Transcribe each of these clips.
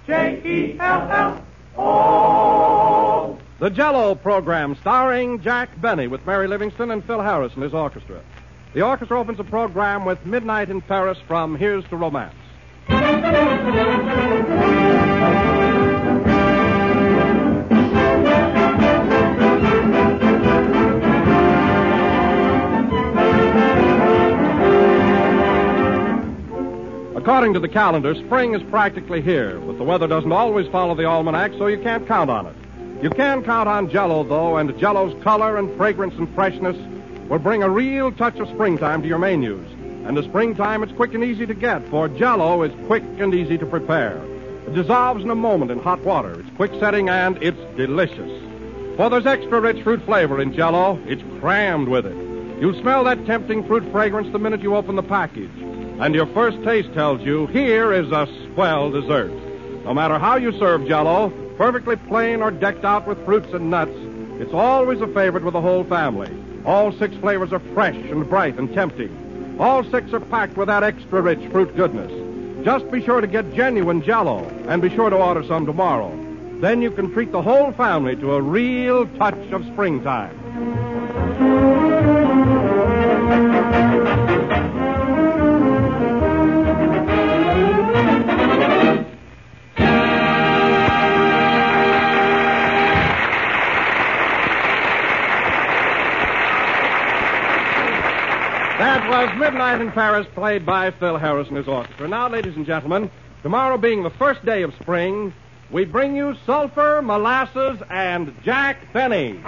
J-E-L-L-O. The Jell-O program starring Jack Benny with Mary Livingston and Phil Harris and his orchestra. The orchestra opens the program with Midnight in Paris from Here's to Romance. According to the calendar, spring is practically here, but the weather doesn't always follow the almanac, so you can't count on it. You can count on Jell-O, though, and Jell-O's color and fragrance and freshness will bring a real touch of springtime to your menus. And the springtime, it's quick and easy to get, for Jell-O is quick and easy to prepare. It dissolves in a moment in hot water. It's quick setting, and it's delicious. For there's extra rich fruit flavor in Jell-O. It's crammed with it. You'll smell that tempting fruit fragrance the minute you open the package. And your first taste tells you, here is a swell dessert. No matter how you serve Jell-O, perfectly plain or decked out with fruits and nuts, it's always a favorite with the whole family. All 6 flavors are fresh and bright and tempting. All 6 are packed with that extra rich fruit goodness. Just be sure to get genuine Jell-O, and be sure to order some tomorrow. Then you can treat the whole family to a real touch of springtime. That was Midnight in Paris, played by Phil Harris and his orchestra. Now, ladies and gentlemen, tomorrow being the first day of spring, we bring you Sulphur, Molasses, and Jack Benny.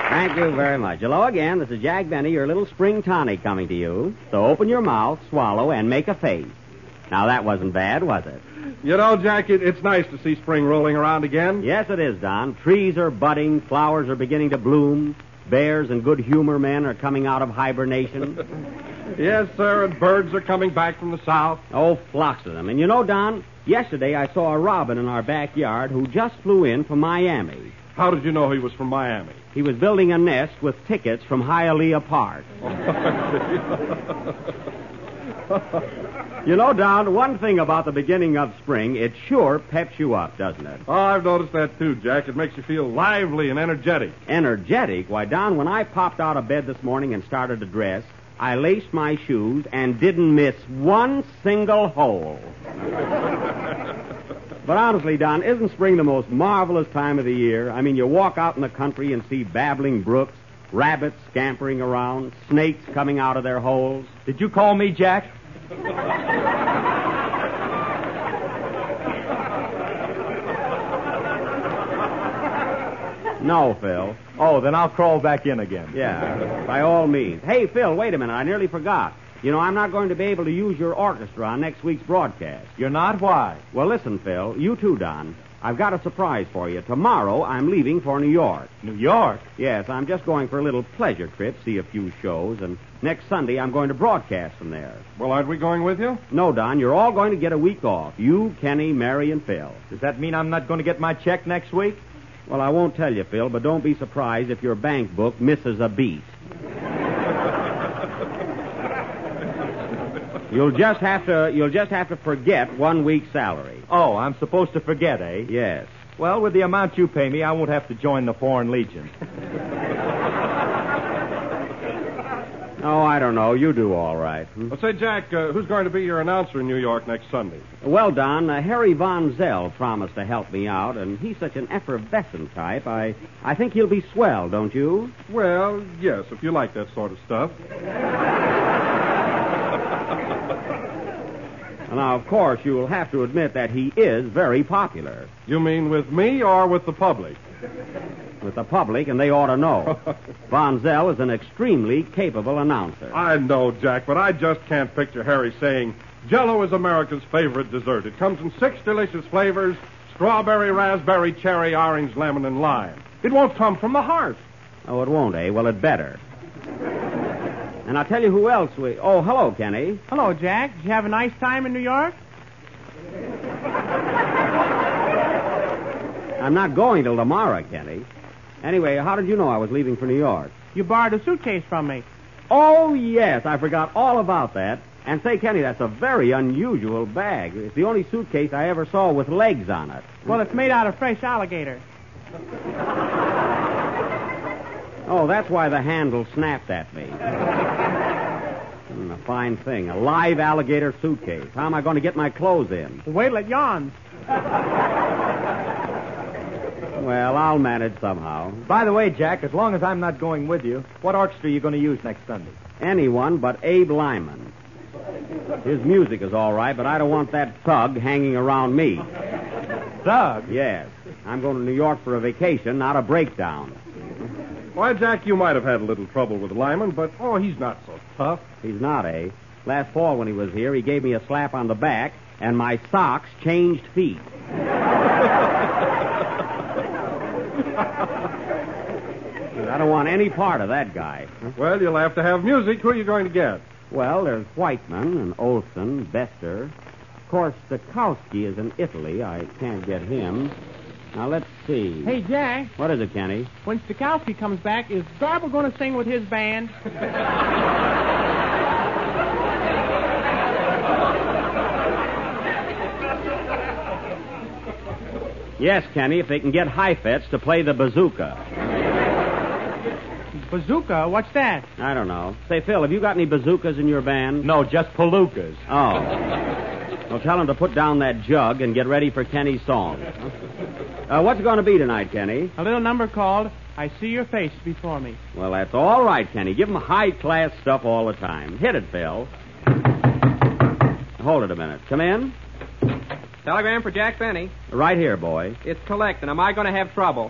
Thank you very much. Hello again. This is Jack Benny, your little spring tonic coming to you. So open your mouth, swallow, and make a face. Now, that wasn't bad, was it? You know, Jack, it's nice to see spring rolling around again. Yes, it is, Don. Trees are budding, flowers are beginning to bloom, bears and good humor men are coming out of hibernation. Yes, sir, and birds are coming back from the south. Oh, flocks of them. And you know, Don, yesterday I saw a robin in our backyard who just flew in from Miami. How did you know he was from Miami? He was building a nest with tickets from Hialeah Park. You know, Don, one thing about the beginning of spring, it sure peps you up, doesn't it? Oh, I've noticed that too, Jack. It makes you feel lively and energetic. Energetic? Why, Don, when I popped out of bed this morning and started to dress, I laced my shoes and didn't miss one single hole. But honestly, Don, isn't spring the most marvelous time of the year? I mean, you walk out in the country and see babbling brooks, rabbits scampering around, snakes coming out of their holes. Did you call me Jack? No, Phil. Oh, then I'll crawl back in again. Yeah, by all means. Hey, Phil, wait a minute. I nearly forgot. You know, I'm not going to be able to use your orchestra on next week's broadcast. You're not? Why? Well, listen, Phil. You too, Don. I've got a surprise for you. Tomorrow, I'm leaving for New York. New York? Yes, I'm just going for a little pleasure trip, see a few shows, and next Sunday I'm going to broadcast from there. Well, aren't we going with you? No, Don, you're all going to get a week off. You, Kenny, Mary, and Phil. Does that mean I'm not going to get my check next week? Well, I won't tell you, Phil, but don't be surprised if your bank book misses a beat. You'll just have to forget 1 week's salary. Oh, I'm supposed to forget, eh? Yes. Well, with the amount you pay me, I won't have to join the Foreign Legion. Oh, I don't know. You do all right. Well, say, Jack, who's going to be your announcer in New York next Sunday? Well, Don, Harry Von Zell promised to help me out, and he's such an effervescent type. I think he'll be swell, don't you? Well, yes, if you like that sort of stuff. Now, of course, you will have to admit that he is very popular. You mean with me or with the public? With the public, and they ought to know. Von Zell is an extremely capable announcer. I know, Jack, but I just can't picture Harry saying, Jell-O is America's favorite dessert. It comes in 6 delicious flavors, strawberry, raspberry, cherry, orange, lemon, and lime. It won't come from the heart. Oh, it won't, eh? Well, it better. And I'll tell you who else we... Oh, hello, Kenny. Hello, Jack. Did you have a nice time in New York? I'm not going till tomorrow, Kenny. Anyway, how did you know I was leaving for New York? You borrowed a suitcase from me. Oh, yes, I forgot all about that. And say, Kenny, that's a very unusual bag. It's the only suitcase I ever saw with legs on it. Well, it's made out of fresh alligator. Oh, that's why the handle snapped at me. A fine thing. A live alligator suitcase. How am I going to get my clothes in? Wait till it yawns. Well, I'll manage somehow. By the way, Jack, as long as I'm not going with you, what orchestra are you going to use next Sunday? Anyone but Abe Lyman. His music is all right, but I don't want that thug hanging around me. Doug? Yes. I'm going to New York for a vacation, not a breakdown. Why, Jack, you might have had a little trouble with Lyman, but, he's not so tough. He's not, eh? Last fall when he was here, he gave me a slap on the back, and my socks changed feet. I don't want any part of that guy. Well, you'll have to have music. Who are you going to get? Well, there's Whiteman and Olson, Bester. Of course, Stokowski is in Italy. I can't get him. Now, let's see. Hey, Jack, What is it, Kenny? when Stokowski comes back, is Garble going to sing with his band? Yes, Kenny, if they can get Heifetz to play the bazooka. Bazooka? What's that? I don't know. Say, Phil, have you got any bazookas in your band? No, just palookas. Oh. Well, tell him to put down that jug and get ready for Kenny's song. What's it going to be tonight, Kenny? A little number called I See Your Face Before Me. Well, that's all right, Kenny. Give him high-class stuff all the time. Hit it, Phil. Hold it a minute. Come in. Telegram for Jack Benny. Right here, boy. It's collecting. Am I going to have trouble?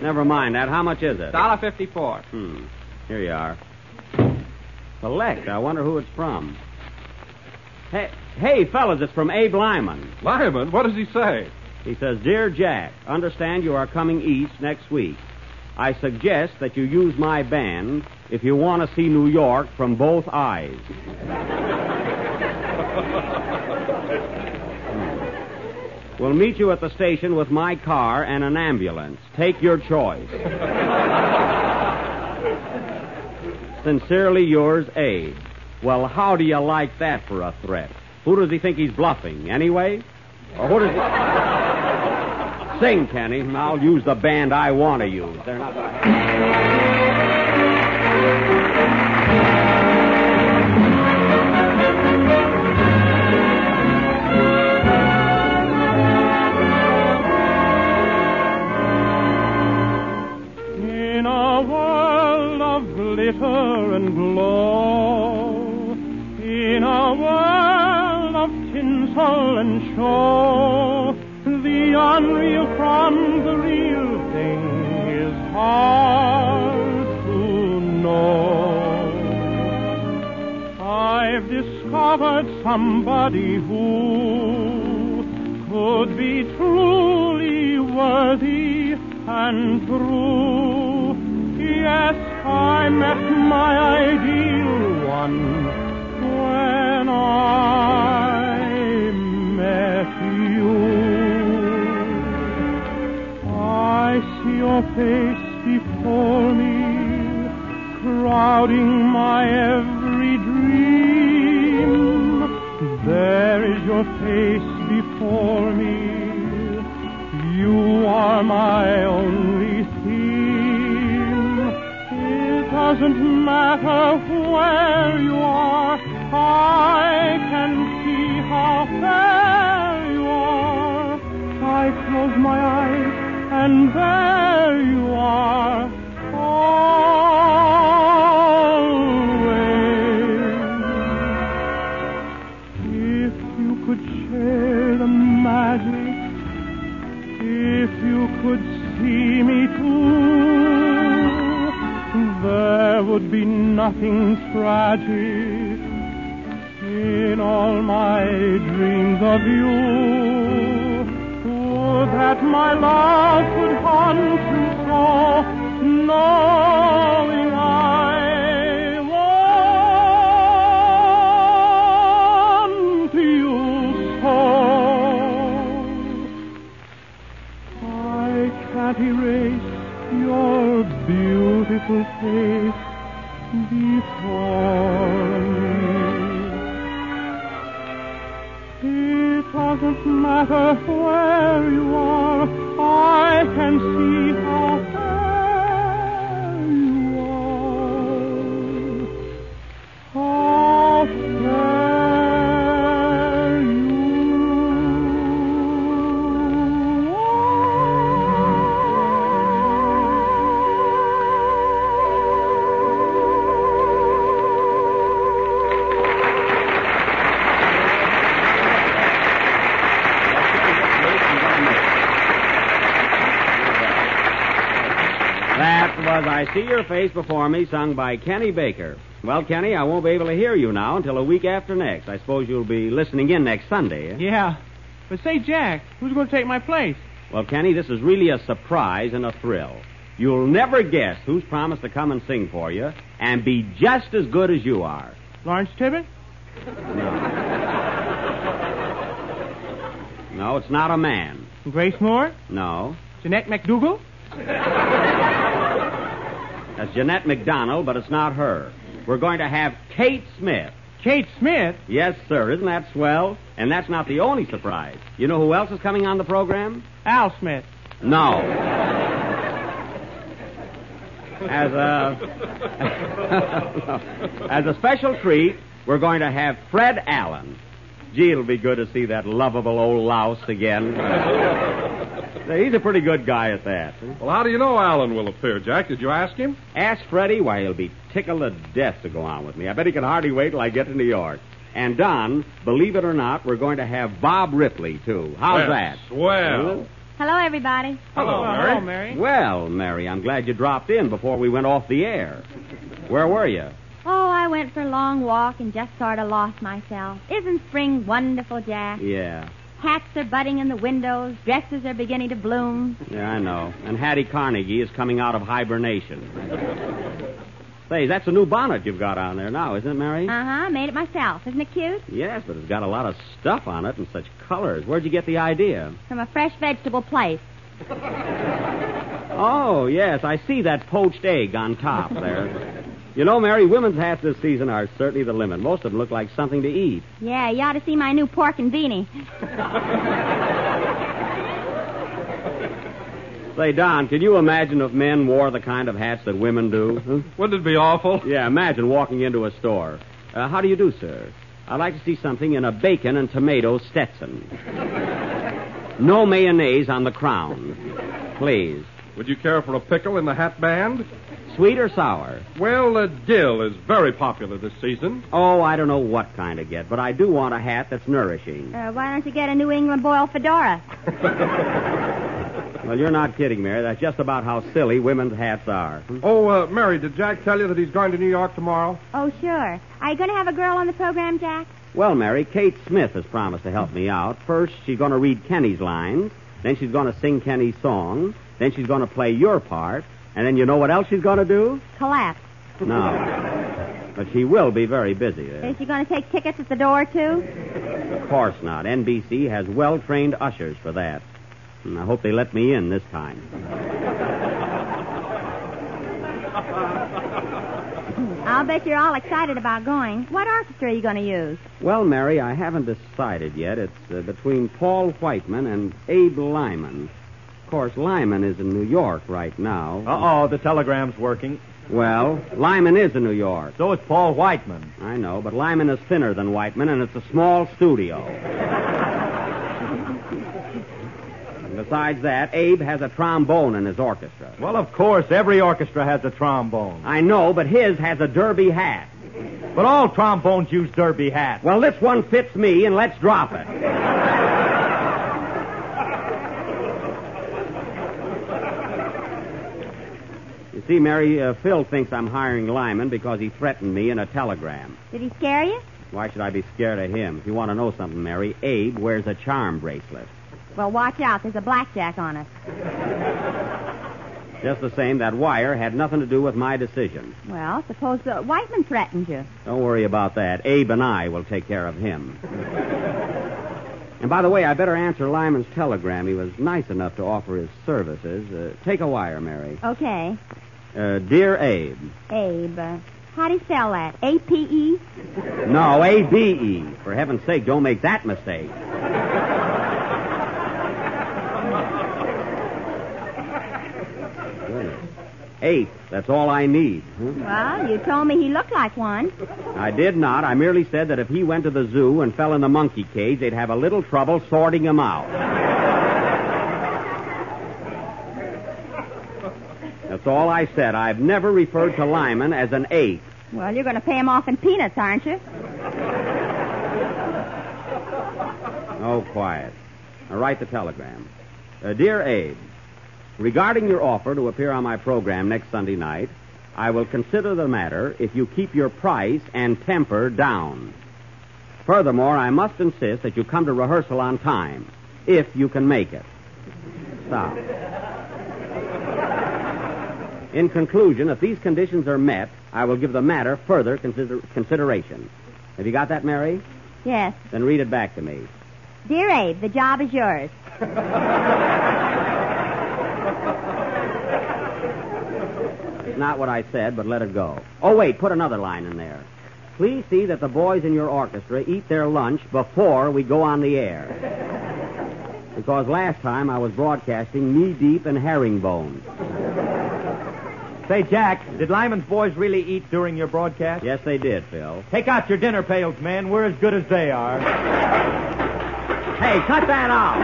Never mind that. How much is it? $1.54. Here you are. Select. I wonder who it's from. Hey, fellas, it's from Abe Lyman. Lyman? What does he say? He says, Dear Jack, understand you are coming east next week. I suggest that you use my band if you want to see New York from both eyes. We'll meet you at the station with my car and an ambulance. Take your choice. Sincerely yours, Abe. Well, how do you like that for a threat? Who does he think he's bluffing, anyway? Or who does he... Sing, Kenny. I'll use the band I want to use. They're not... In a world of glitter and glow, in a world of tinsel and show, the unreal from the real thing is hard to know. I've discovered somebody who could be truly worthy and true. Yes, I met my ideal one when I met you. I see your face before me, crowding my every dream. There is your face before me. You are my only theme. It doesn't matter where you are, I can see how fair you are. I close my eyes and there you are, always. If you could share the magic, if you could see me too, there would be nothing tragic in all my dreams of you. Would that my love could haunt you so, knowing I want you so. I can't erase face before me. It doesn't matter where you are, I can see how fair you are. How fair you That was I See Your Face Before Me, sung by Kenny Baker. Well, Kenny, I won't be able to hear you now until a week after next. I suppose you'll be listening in next Sunday, eh? Yeah. But say, Jack, who's going to take my place? Well, Kenny, this is really a surprise and a thrill. You'll never guess who's promised to come and sing for you and be just as good as you are. Lawrence Tibbet? No, it's not a man. Grace Moore? No. Jeanette McDougal? That's Jeanette McDonald, but it's not her. We're going to have Kate Smith. Kate Smith? Yes, sir. Isn't that swell? And that's not the only surprise. You know who else is coming on the program? Al Smith. No. As a special treat, we're going to have Fred Allen. Gee, it'll be good to see that lovable old louse again. He's a pretty good guy at that. Well, how do you know Alan will appear, Jack? Did you ask him? Ask Freddie. Why, he'll be tickled to death to go on with me. I bet he can hardly wait till I get to New York. And, Don, believe it or not, we're going to have Bob Ripley, too. How's that? Swell. Hello, everybody. Hello, Mary. Hello, Mary. Well, Mary, I'm glad you dropped in before we went off the air. Where were you? Oh, I went for a long walk and just sort of lost myself. Isn't spring wonderful, Jack? Yeah. Hats are budding in the windows. Dresses are beginning to bloom. Yeah, I know. And Hattie Carnegie is coming out of hibernation. Say, that's a new bonnet you've got on there now, isn't it, Mary? Uh-huh. Made it myself. Isn't it cute? Yes, but it's got a lot of stuff on it and such colors. Where'd you get the idea? From a fresh vegetable place. Oh, yes, I see that poached egg on top there. You know, Mary, women's hats this season are certainly the limit. Most of them look like something to eat. Yeah, you ought to see my new pork and beanie. Say, Don, can you imagine if men wore the kind of hats that women do? Huh? Wouldn't it be awful? Yeah, imagine walking into a store. How do you do, sir? I'd like to see something in a bacon and tomato Stetson. No mayonnaise on the crown. Please. Would you care for a pickle in the hat band? Sweet or sour? Well, dill is very popular this season. Oh, I don't know what kind to get, but I do want a hat that's nourishing. Why don't you get a New England boiled fedora? Well, you're not kidding, Mary. That's just about how silly women's hats are. Oh, Mary, did Jack tell you that he's going to New York tomorrow? Oh, sure. Are you going to have a girl on the program, Jack? Well, Mary, Kate Smith has promised to help me out. First, she's going to read Kenny's lines. Then she's going to sing Kenny's song. Then she's going to play your part. And then you know what else she's going to do? Collapse. No. But she will be very busy there. Is she going to take tickets at the door, too? Of course not. NBC has well-trained ushers for that. And I hope they let me in this time. I'll bet you're all excited about going. What orchestra are you going to use? Well, Mary, I haven't decided yet. It's between Paul Whiteman and Abe Lyman. Of course, Lyman is in New York right now. Uh-oh, the telegram's working. Well, Lyman is in New York. So is Paul Whiteman. I know, but Lyman is thinner than Whiteman, and it's a small studio. And besides that, Abe has a trombone in his orchestra. Well, of course, every orchestra has a trombone. I know, but his has a derby hat. But all trombones use derby hats. Well, this one fits me, and let's drop it. You see, Mary, Phil thinks I'm hiring Lyman because he threatened me in a telegram. Did he scare you? Why should I be scared of him? If you want to know something, Mary, Abe wears a charm bracelet. Well, watch out. There's a blackjack on it. Just the same, that wire had nothing to do with my decision. Well, suppose Whiteman threatened you. Don't worry about that. Abe and I will take care of him. And by the way, I better answer Lyman's telegram. He was nice enough to offer his services. Take a wire, Mary. Okay. Dear Abe. Abe. How do you spell that? A-P-E? No, A-B-E. For heaven's sake, don't make that mistake. Goodness. 8. That's all I need. Well, you told me he looked like one. I did not. I merely said that if he went to the zoo and fell in the monkey cage, they'd have a little trouble sorting him out. That's all I said. I've never referred to Lyman as an 8. Well, you're going to pay him off in peanuts, aren't you? Oh, quiet. Now write the telegram. Dear Abe, regarding your offer to appear on my program next Sunday night, I will consider the matter if you keep your price and temper down. Furthermore, I must insist that you come to rehearsal on time, if you can make it. Stop. In conclusion, if these conditions are met, I will give the matter further consideration. Have you got that, Mary? Yes. Then read it back to me. Dear Abe, the job is yours. It's not what I said, but let it go. Oh, wait, put another line in there. Please see that the boys in your orchestra eat their lunch before we go on the air. Because last time I was broadcasting knee-deep in herringbones. Say, Jack, did Lyman's boys really eat during your broadcast? Yes, they did, Phil. Take out your dinner pails, man. We're as good as they are. Hey, cut that out.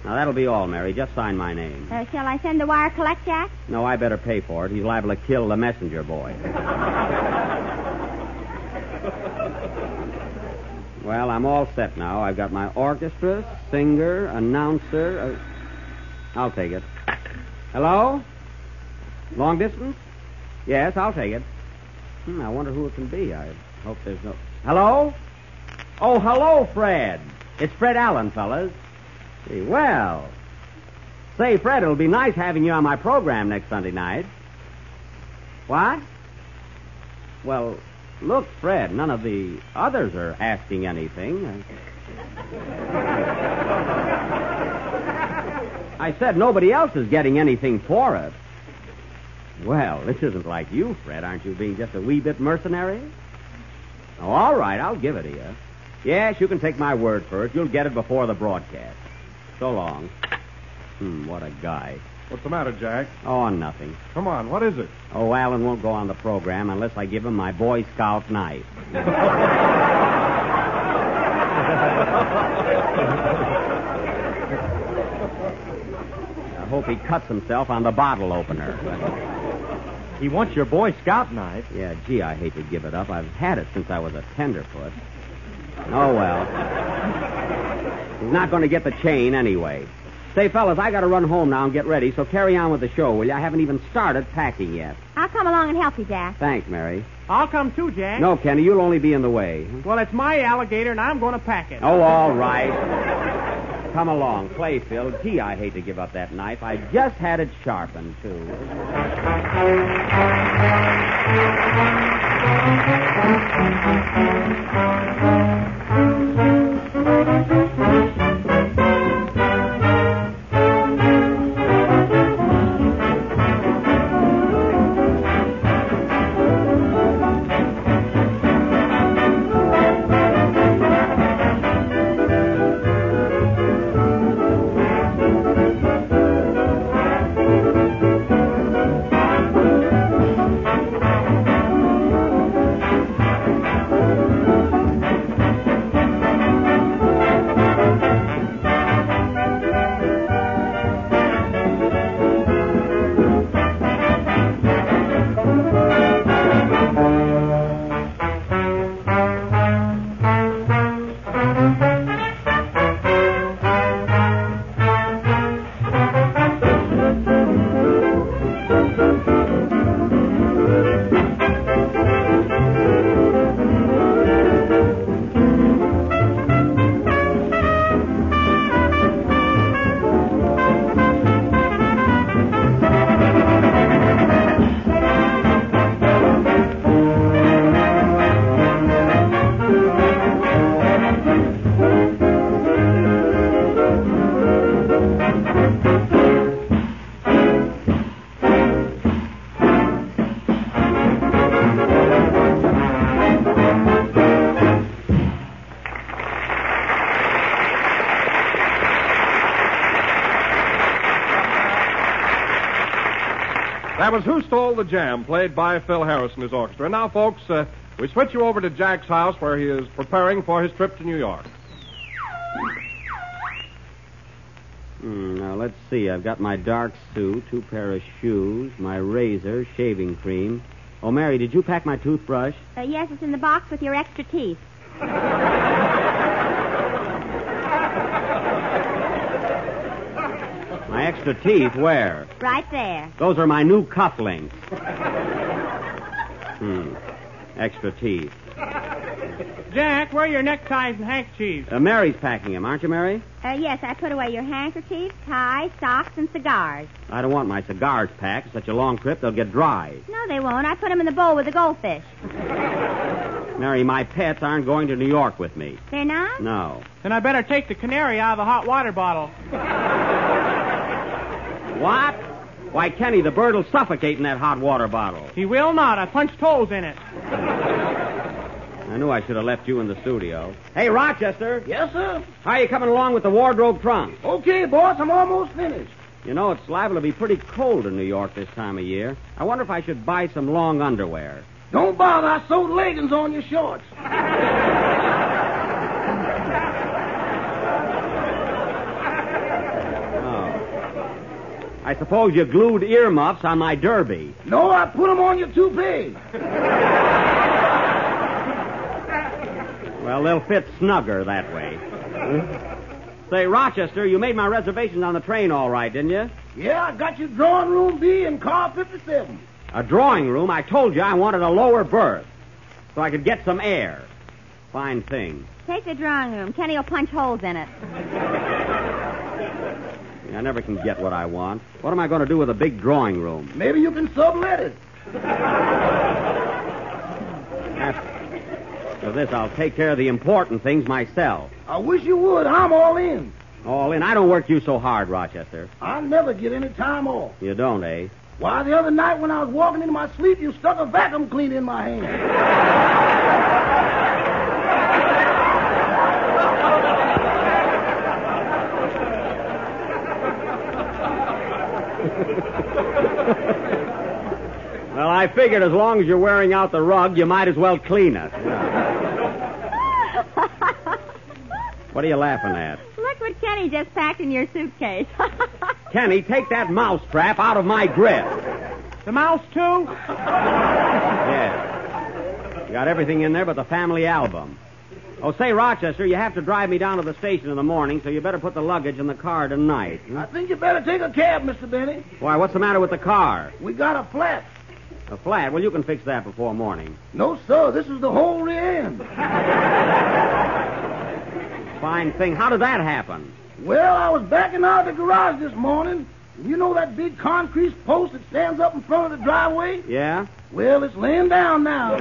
Now, that'll be all, Mary. Just sign my name. Shall I send the wire collect, Jack? No, I better pay for it. He's liable to kill the messenger boy. Well, I'm all set now. I've got my orchestra, singer, announcer. I'll take it. Hello? Long distance? Yes, I'll take it. I wonder who it can be. I hope there's no... Hello? Oh, hello, Fred. It's Fred Allen, fellas. Gee, well. Say, Fred, it'll be nice having you on my program next Sunday night. What? Well, look, Fred, none of the others are asking anything. I said nobody else is getting anything for it. Well, this isn't like you, Fred. Aren't you being just a wee bit mercenary? Oh, all right, I'll give it to you. Yes, you can take my word for it. You'll get it before the broadcast. So long. What a guy. What's the matter, Jack? Oh, nothing. Come on, what is it? Oh, Alan won't go on the program unless I give him my Boy Scout knife. I hope he cuts himself on the bottle opener. He wants your Boy Scout knife. Yeah, gee, I hate to give it up. I've had it since I was a tenderfoot. Oh, well. He's not going to get the chain anyway. Say, fellas, I got to run home now and get ready, so carry on with the show, will you? I haven't even started packing yet. I'll come along and help you, Jack. Thanks, Mary. I'll come too, Jack. No, Kenny, you'll only be in the way. Well, it's my alligator, and I'm going to pack it. Oh, all right. Come along. Play, Phil. Gee, I hate to give up that knife. I just had it sharpened, too. That was Who Stole the Jam, played by Phil Harris and his orchestra. And now, folks, we switch you over to Jack's house where he is preparing for his trip to New York. Now, let's see. I've got my dark suit, 2 pair of shoes, my razor, shaving cream. Oh, Mary, did you pack my toothbrush? Yes, it's in the box with your extra teeth. My extra teeth, where? Right there. Those are my new cufflinks. Extra teeth. Jack, where are your neckties and handkerchiefs? Mary's packing them, aren't you, Mary? Yes, I put away your handkerchief, tie, socks, and cigars. I don't want my cigars packed. It's such a long trip, they'll get dry. No, they won't. I put them in the bowl with the goldfish. Mary, my pets aren't going to New York with me. They're not? No. Then I better take the canary out of the hot water bottle. What? Why, Kenny, the bird will suffocate in that hot water bottle. He will not. I punched holes in it. I knew I should have left you in the studio. Hey, Rochester. Yes, sir. How are you coming along with the wardrobe trunk? Okay, boss, I'm almost finished. You know, it's liable to be pretty cold in New York this time of year. I wonder if I should buy some long underwear. Don't bother, I sewed leggings on your shorts. I suppose you glued earmuffs on my derby. No, I put them on your toupee. Well, they'll fit snugger that way. Say, Rochester, you made my reservations on the train all right, didn't you? Yeah, I got you drawing room B in car 57. A drawing room? I told you I wanted a lower berth so I could get some air. Fine thing. Take the drawing room. Kenny will punch holes in it. I never can get what I want. What am I going to do with a big drawing room? Maybe you can sublet it. After this, I'll take care of the important things myself. I wish you would. I'm all in. All in. I don't work you so hard, Rochester. I never get any time off. You don't, eh? Why, the other night when I was walking in my sleep, you stuck a vacuum cleaner in my hand. Well, I figured as long as you're wearing out the rug, you might as well clean it. What are you laughing at? Look what Kenny just packed in your suitcase. Kenny, take that mouse trap out of my grip. The mouse, too? Yeah. You got everything in there but the family album. Oh, say, Rochester, you have to drive me down to the station in the morning, so you better put the luggage in the car tonight. I think you better take a cab, Mr. Benny. Why, what's the matter with the car? We got a flat. A flat? Well, you can fix that before morning. No, sir. This is the whole rear end. Fine thing. How did that happen? Well, I was backing out of the garage this morning. You know that big concrete post that stands up in front of the driveway? Yeah? Well, it's laying down now.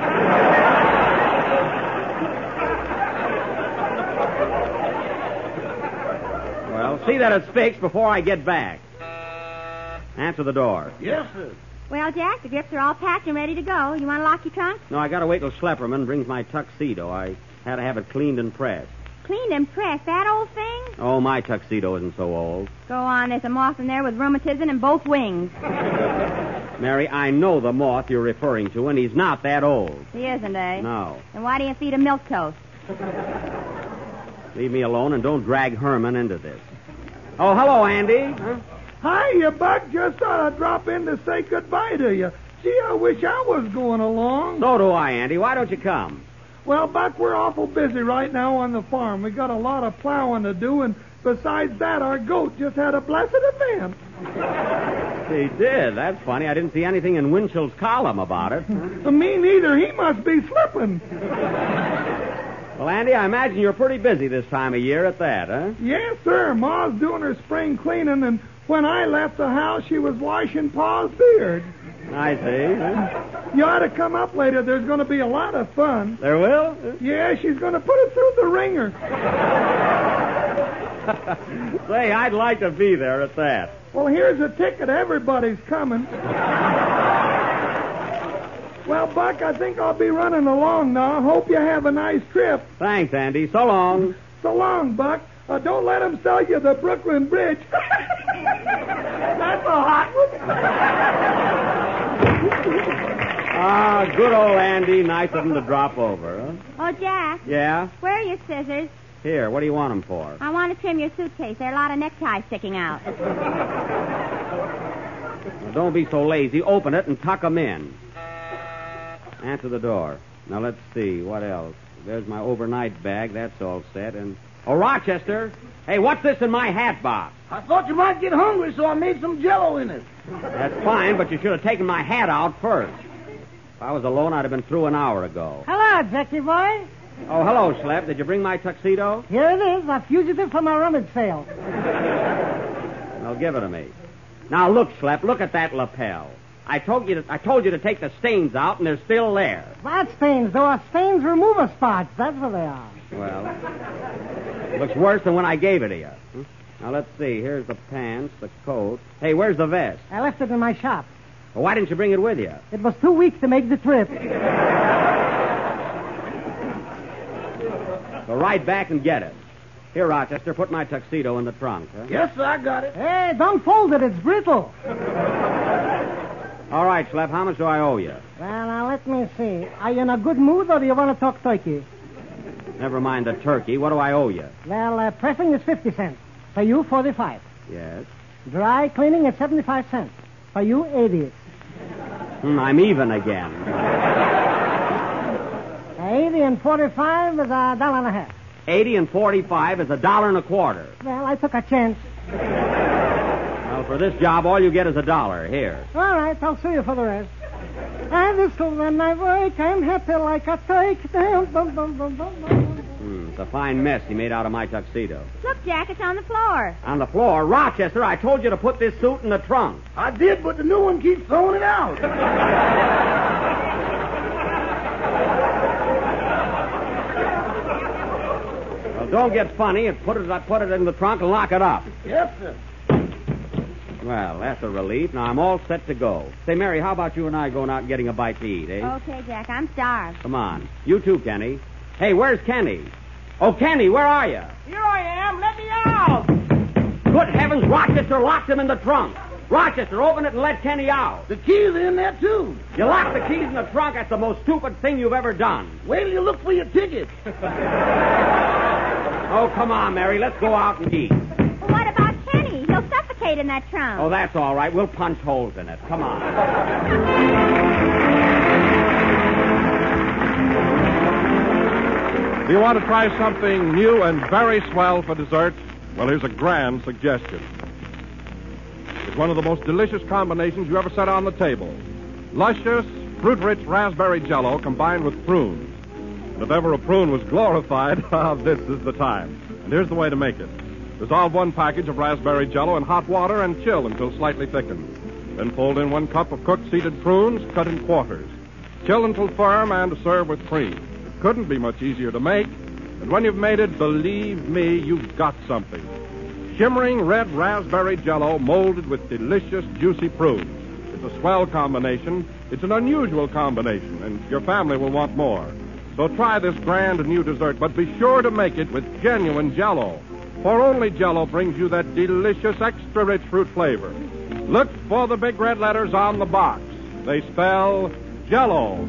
Well, see that it's fixed before I get back. Answer the door. Yes, sir. Well, Jack, the grips are all packed and ready to go. You want to lock your trunk? No, I gotta wait till Schlepperman brings my tuxedo. I had to have it cleaned and pressed. Cleaned and pressed. That old thing? Oh, my tuxedo isn't so old. Go on. There's a moth in there with rheumatism in both wings. Mary, I know the moth you're referring to, and he's not that old. He isn't, eh? No. Then why do you feed him milk toast? Leave me alone and don't drag Herman into this. Oh, hello, Andy. Huh? Hiya, Buck. Just thought I'd drop in to say goodbye to you. Gee, I wish I was going along. So do I, Andy. Why don't you come? Well, Buck, we're awful busy right now on the farm. We got a lot of plowing to do, and besides that, our goat just had a blessed event. He did. That's funny. I didn't see anything in Winchell's column about it. Me neither. He must be slipping. Well, Andy, I imagine you're pretty busy this time of year at that, huh? Yes, sir. Ma's doing her spring cleaning, and when I left the house, she was washing Pa's beard. I see. You ought to come up later. There's going to be a lot of fun. There will? Yeah, she's going to put it through the ringer. Say, I'd like to be there at that. Well, here's a ticket. Everybody's coming. Well, Buck, I think I'll be running along now. Hope you have a nice trip. Thanks, Andy. So long. So long, Buck. Don't let them sell you the Brooklyn Bridge. That's a hot one. Ah, good old Andy. Nice of him to drop over, huh? Oh, Jack, Yeah? where are your scissors? Here, what do you want them for? I want to trim your suitcase. There are a lot of neckties sticking out. Well, don't be so lazy. Open it and tuck them in. Answer the door. Now, let's see. What else? There's my overnight bag. That's all set. And... Oh, Rochester. Hey, what's this in my hat box? I thought you might get hungry, so I made some Jell-O in it. That's fine, but you should have taken my hat out first. If I was alone, I'd have been through an hour ago. Hello, Jackie boy. Oh, hello, Schlep. Did you bring my tuxedo? Here it is, a fugitive from a rummage sale. Well, give it to me. Now, look, Schlep, look at that lapel. I told you to take the stains out, and they're still there. What stains? There are stains remover spots. That's what they are. Well, it looks worse than when I gave it to you. Now, let's see. Here's the pants, the coat. Hey, where's the vest? I left it in my shop. Well, why didn't you bring it with you? It was too weak to make the trip. Go right back and get it. Here, Rochester, put my tuxedo in the trunk. Huh? Yes, sir, I got it. Hey, don't fold it. It's brittle. All right, Schlep, how much do I owe you? Well, now, let me see. Are you in a good mood, or do you want to talk turkey? Never mind the turkey. What do I owe you? Well, pressing is 50 cents. For you, 45. Yes. Dry cleaning is 75 cents. For you, 80. I'm even again. 80 and 45 is $1.50. 80 and 45 is $1.25. Well, I took a chance. Well, for this job, all you get is $1. Here. All right, I'll see you for the rest. And this is when I work, I'm happy like a turkey. It's a fine mess he made out of my tuxedo. Look, Jack, it's on the floor. On the floor? Rochester, I told you to put this suit in the trunk. I did, but the new one keeps throwing it out. Well, don't get funny and put it in the trunk and lock it up. Yes, sir. Well, that's a relief. Now I'm all set to go. Say, Mary, how about you and I going out and getting a bite to eat, eh? Okay, Jack, I'm starved. Come on. You too, Kenny. Hey, where's Kenny? Oh, Kenny, where are you? Here I am. Let me out. Good heavens, Rochester locked him in the trunk. Rochester, open it and let Kenny out. The keys are in there, too. You locked the keys in the trunk. That's the most stupid thing you've ever done. Wait till you look for your ticket. Oh, come on, Mary. Let's go out and eat. Well, what about Kenny? He'll suffocate in that trunk. Oh, that's all right. We'll punch holes in it. Come on. Do you want to try something new and very swell for dessert? Well, here's a grand suggestion. It's one of the most delicious combinations you ever set on the table. Luscious, fruit-rich raspberry Jell-O combined with prunes. And if ever a prune was glorified, this is the time. And here's the way to make it. Dissolve 1 package of raspberry Jell-O in hot water and chill until slightly thickened. Then fold in 1 cup of cooked seeded prunes cut in quarters. Chill until firm and serve with cream. It couldn't be much easier to make. And when you've made it, believe me, you've got something. Shimmering red raspberry Jell-O molded with delicious, juicy prunes. It's a swell combination. It's an unusual combination, and your family will want more. So try this grand new dessert, but be sure to make it with genuine Jell-O. For only Jell-O brings you that delicious, extra-rich fruit flavor. Look for the big red letters on the box. They spell Jell-O.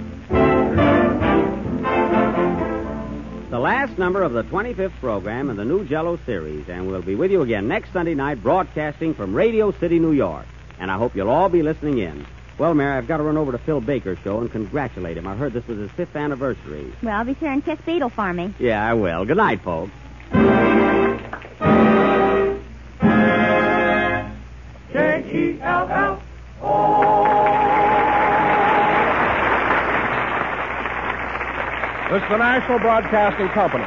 The last number of the 25th program in the new Jell-O series, and we'll be with you again next Sunday night broadcasting from Radio City, New York. And I hope you'll all be listening in. Well, Mary, I've got to run over to Phil Baker's show and congratulate him. I heard this was his 5th anniversary. Well, be sure and kiss Beetle for me. Yeah, I will. Good night, folks. Jell-O. This is the National Broadcasting Company.